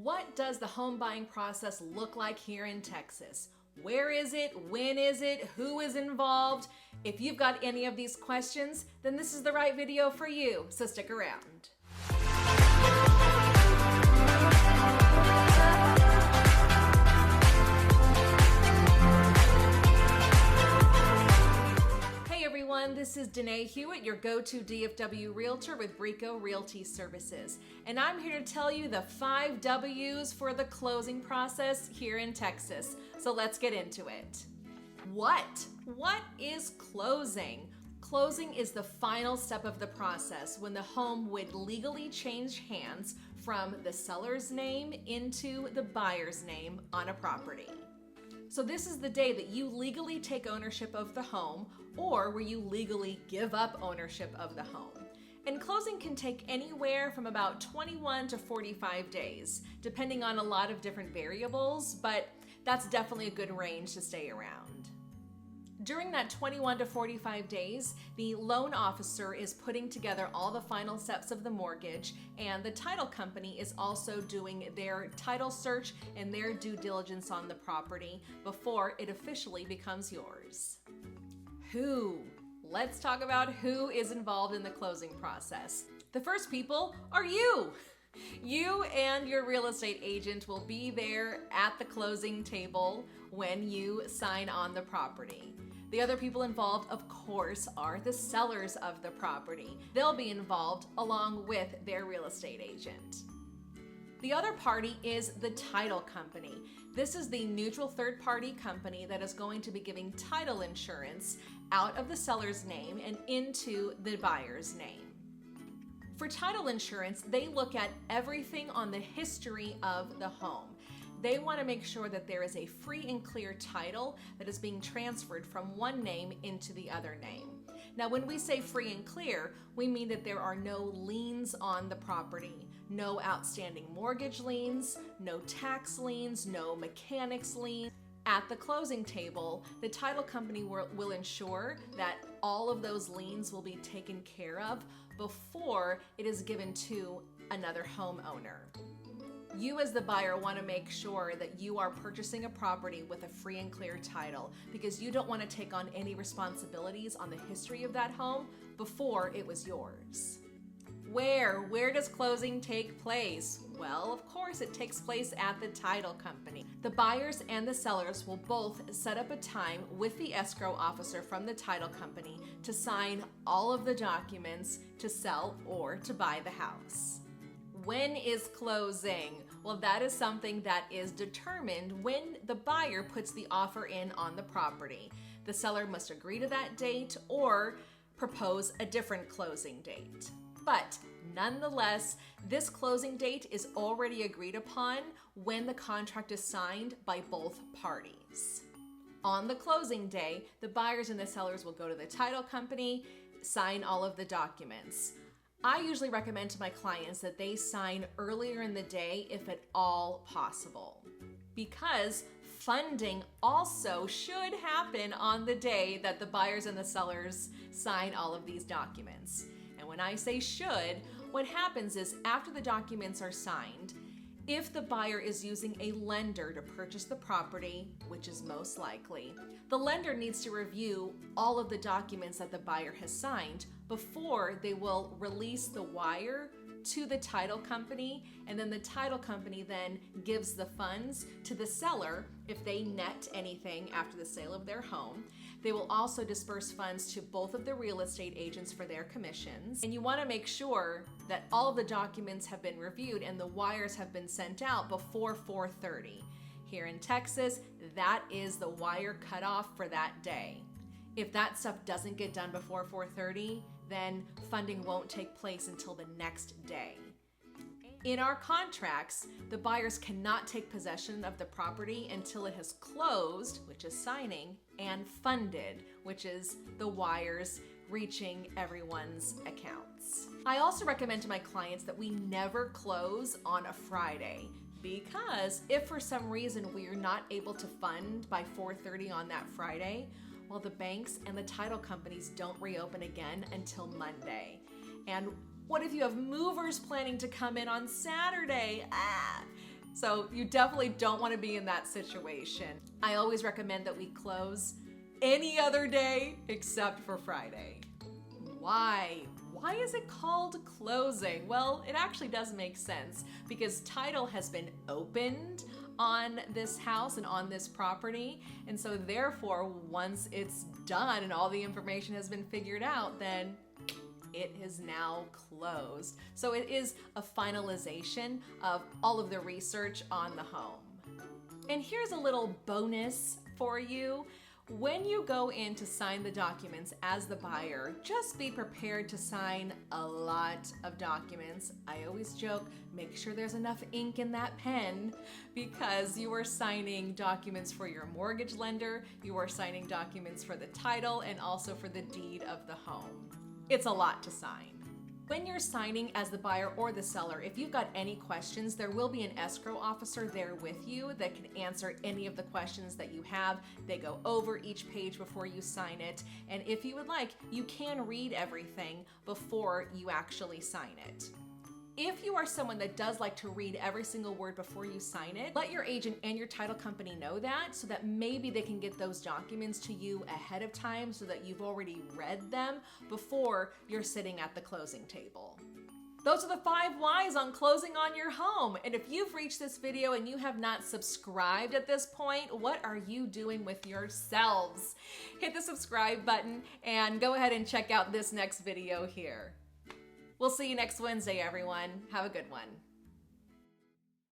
What does the home buying process look like here in Texas? Where is it? When is it? Who is involved? If you've got any of these questions, then this is the right video for you, so stick around. This is Danae Hewitt, your go-to DFW realtor with Brico Realty Services. And I'm here to tell you the 5 W's for the closing process here in Texas. So let's get into it. What is closing? Closing is the final step of the process when the home would legally change hands from the seller's name into the buyer's name on a property. So this is the day that you legally take ownership of the home or where you legally give up ownership of the home. And closing can take anywhere from about 21 to 45 days, depending on a lot of different variables, but that's definitely a good range to stay around. During that 21 to 45 days, the loan officer is putting together all the final steps of the mortgage, and the title company is also doing their title search and their due diligence on the property before it officially becomes yours. Who? Let's talk about who is involved in the closing process. The first people are you. You and your real estate agent will be there at the closing table when you sign on the property. The other people involved, of course, are the sellers of the property. They'll be involved along with their real estate agent. The other party is the title company. This is the neutral third-party company that is going to be giving title insurance out of the seller's name and into the buyer's name. For title insurance, they look at everything on the history of the home. They want to make sure that there is a free and clear title that is being transferred from one name into the other name. Now, when we say free and clear, we mean that there are no liens on the property, no outstanding mortgage liens, no tax liens, no mechanics liens. At the closing table, the title company will ensure that all of those liens will be taken care of before it is given to another homeowner. You as the buyer want to make sure that you are purchasing a property with a free and clear title because you don't want to take on any responsibilities on the history of that home before it was yours. Where does closing take place? Well, of course, it takes place at the title company. The buyers and the sellers will both set up a time with the escrow officer from the title company to sign all of the documents to sell or to buy the house. When is closing? Well, that is something that is determined when the buyer puts the offer in on the property. The seller must agree to that date or propose a different closing date. But nonetheless, this closing date is already agreed upon when the contract is signed by both parties. On the closing day, the buyers and the sellers will go to the title company, sign all of the documents. I usually recommend to my clients that they sign earlier in the day if at all possible, because funding also should happen on the day that the buyers and the sellers sign all of these documents. And when I say should, what happens is after the documents are signed, if the buyer is using a lender to purchase the property, which is most likely, the lender needs to review all of the documents that the buyer has signed before they will release the wire to the title company, and then the title company then gives the funds to the seller if they net anything after the sale of their home. They will also disperse funds to both of the real estate agents for their commissions. And you want to make sure that all of the documents have been reviewed and the wires have been sent out before 4:30. Here in Texas, that is the wire cutoff for that day. If that stuff doesn't get done before 4:30, then funding won't take place until the next day. In our contracts, the buyers cannot take possession of the property until it has closed, which is signing, and funded, which is the wires reaching everyone's accounts. I also recommend to my clients that we never close on a Friday, because if for some reason we are not able to fund by 4:30 on that Friday, well, the banks and the title companies don't reopen again until Monday. And what if you have movers planning to come in on Saturday? So you definitely don't want to be in that situation. I always recommend that we close any other day except for Friday. Why? Why is it called closing? Well, it actually does make sense because title has been opened on this house and on this property. And so therefore, once it's done and all the information has been figured out, then it is now closed. So it is a finalization of all of the research on the home. And here's a little bonus for you. When you go in to sign the documents as the buyer, just be prepared to sign a lot of documents. I always joke, make sure there's enough ink in that pen because you are signing documents for your mortgage lender, you are signing documents for the title, and also for the deed of the home. It's a lot to sign. When you're signing as the buyer or the seller, if you've got any questions, there will be an escrow officer there with you that can answer any of the questions that you have. They go over each page before you sign it. And if you would like, you can read everything before you actually sign it. If you are someone that does like to read every single word before you sign it, let your agent and your title company know that so that maybe they can get those documents to you ahead of time so that you've already read them before you're sitting at the closing table. Those are the 5 whys on closing on your home. And if you've reached this video and you have not subscribed at this point, what are you doing with yourselves? Hit the subscribe button and go ahead and check out this next video here. We'll see you next Wednesday, everyone. Have a good one.